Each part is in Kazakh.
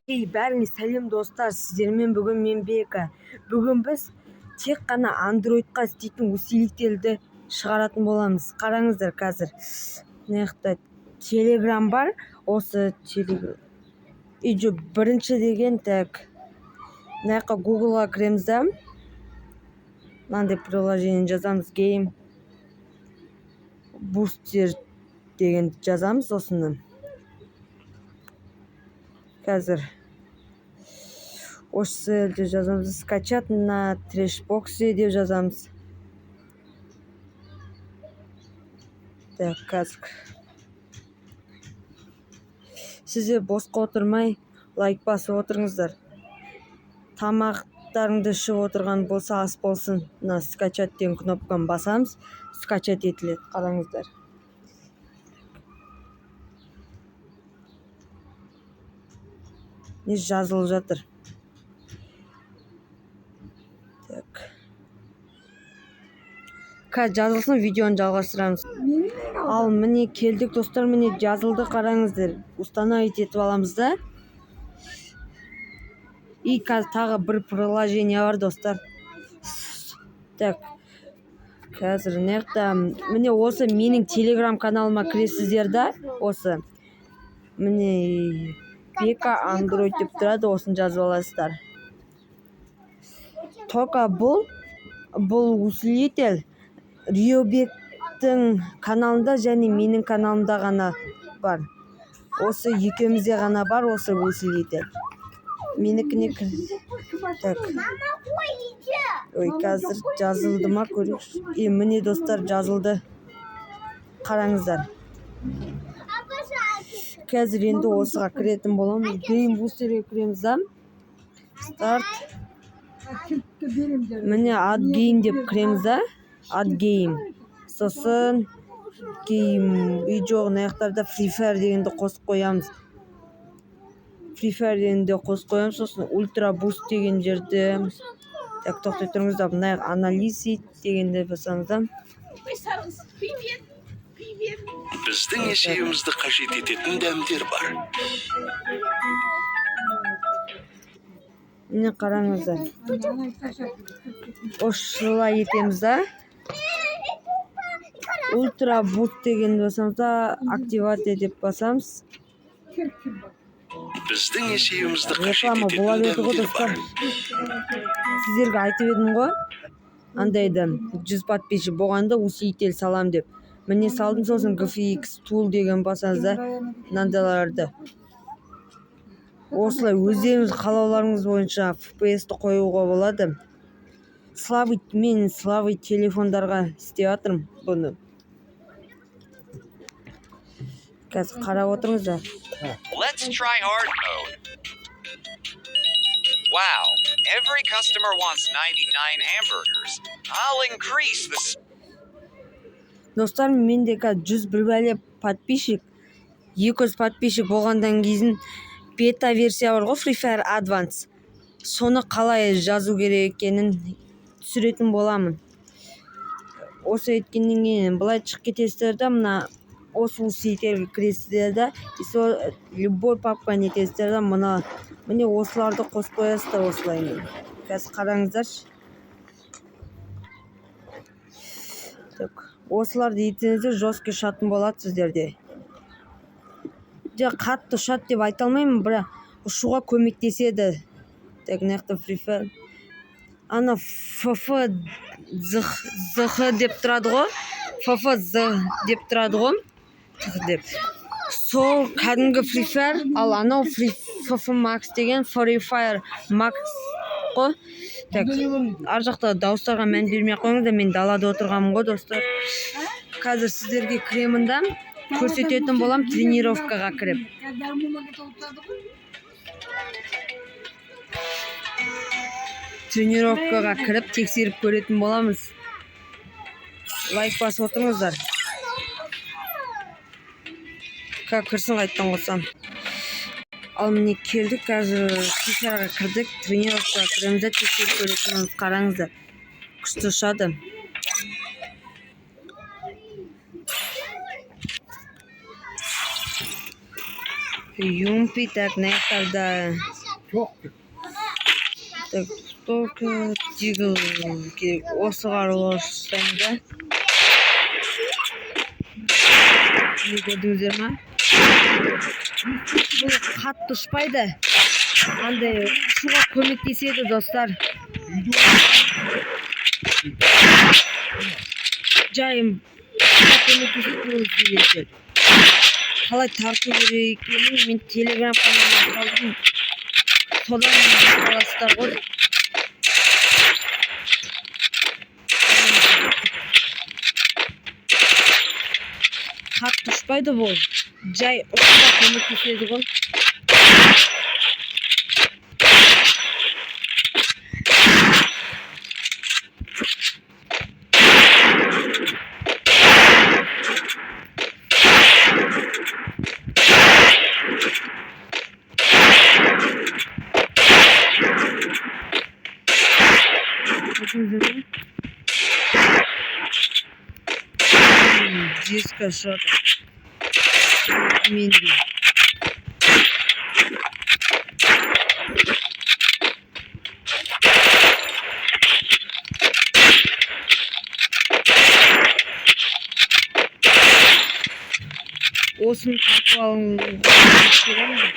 Бәріңе сәлем достар, сіздермен бүгін мен Бека. Бүгін біз тек қана андроидқа істейтін усилителді шығаратын боламыз. Қараңыздар, қазір мына телеграм бар. Осы телеграм бірінші деген мына Googleға кіреміз да, мынандай приложение жазамыз, Game Booster деген жазамыз. Осыны қазір осы деп жазамыз, скачать на трэшбоксе деп жазамыз. Қазір сіздер босқа отырмай лайк басып отырыңыздар. Тамақтарыңды ішіп отырған болса ас болсын, мына скачать деген кнопканы басамыз, скачать етіледі. Қараңыздар. Не жазылып жатыр. Жазылсын, видеоны жалғастырамыз. Ал міне келдік достар, міне жазылды, қараңыздар. Установить етіп аламыз да. И тағы бір приложение бар достар. Қазір міне осы менің телеграм каналыма кіресіздер да, осы міне Бека Android деп тұрады, осын жазып аласыздар. Только бұл усилитель Риобектің каналында және менің каналымда ғана бар. Осы екеумізде ғана бар осы усилитель. Менікіне қазір жазылды ма, көрейікші. Міне достар, жазылды. Қараңыздар. Қазір енді осыға кіретін боламыз. Game Booster'ге кіреміз да. Start. Міне Add Game деп кіреміз да. Add Game. Сосын Game. Үй жоғын аяқтарда Free Fire дегенді қосып қоямыз. Сосын Ultra Boost деген жерде. Тоқтай тұрыңыз да, бұнай Analysis дегенде басамыз да. Біздің есеуімізді қажет ететін дәмдер бар. Міне қараңыздар. Осылай етеміз да. Ultra Boost дегенде басамыз да, Activate деп басамыз. Біздің есеуімізді қажет ететін дәмдер бар. Сіздерге айтып едім ғой, андайды 100 подписчик болғанда усилитель салам деп. Міне салдым, сосын GFX Tool деген басаңыз да, мынандайларды. Осылай өздеріңіз қалауларыңыз бойынша FPS-ті қоюға болады. Мен слабый телефондарға істеп жатырмын бұны. Қазір қарап отырыңыздар. Let's try hard mode. Wow, every customer wants 99 hamburgers. I'll increase the... Достар, менде 101 бәле подписчик, 200 подписчик болғандан кейін бета версия бар ғой, Free Fire Advance. Соны қалай жазу керек екенін түсіретін боламын. Осы еткеннен кейін былай шығып кетесіздер да, мына осы усилительге кіресіздер да, любой папка нетесіздер да, міне осыларды қосып қоясыздар осылай. Қазір қараңыздар. Осыларды етсеңіздер жестко ұшатын болады сіздерде. Қатты ұшат деп айта алмаймын, бірақ ұшуға көмектеседі. Мына Free Fire. Ана FFZH деп тұрады ғой. FFZ деп тұрады ғой. Сол кәдімгі Free Fire, ал анау FF Max деген Free Fire Max қой. Ар жақта дауыстарға мән бермей қойыңыздар, мен далада отырғанмын ғой достар. Қазір сіздерге кіремін да, көрсететін болам тренировкаға кіріп. Тренировкаға кіріп тексеріп көретін боламыз. Лайк басып отырыңыздар. Кірсін қайттан қосам. Ал міне келдік, қазір фишаға кірдік, тренировкаға кіремізді тексеріп көретініміз. Қараңыздар, күшті ұшады. Юмпи, мына жақтарда Так, только дигл керек. Осыға орыстан да. Не көрдіңіздер ма? Бұл қатты ұшпайды. Андай ұшуға көмектеседі, достар. Жайым көмектеседі бұл сөйлеседі. Қалай тарту керек екенін мен телеграм каналына салдым. Содан қаласыздар ғой. Қатты ұшпайды бұл. Жай ұшуға көмектеседі ғой. Диска шота. Менде. Осыны тартып алыңыз.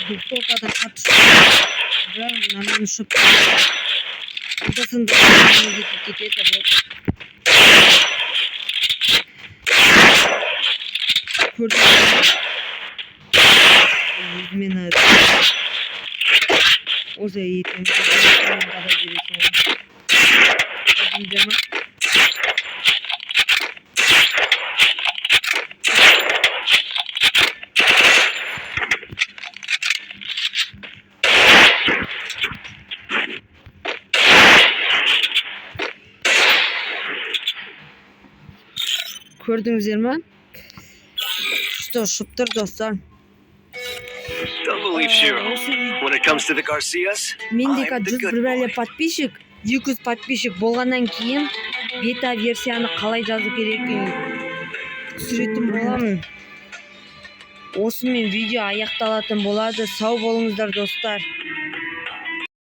Духовкадан қатысты. Нормально ұшып. Одасын да кетеді ғой. Көрдіңіздер мен осы етем қада бересің. Көрдіңіздер ма? Көрдіңіздер ма? Что ұшып тұр, достар. Don't believe Shiro. When it comes to the Garcias, Менде I'm the 100 good бір бәле boy. подписчик, 200 подписчик болғаннан кейін бета версияны қалай жазу керек түсіретін боламын. Осымен видео аяқталатын болады. Сау болыңыздар, достар.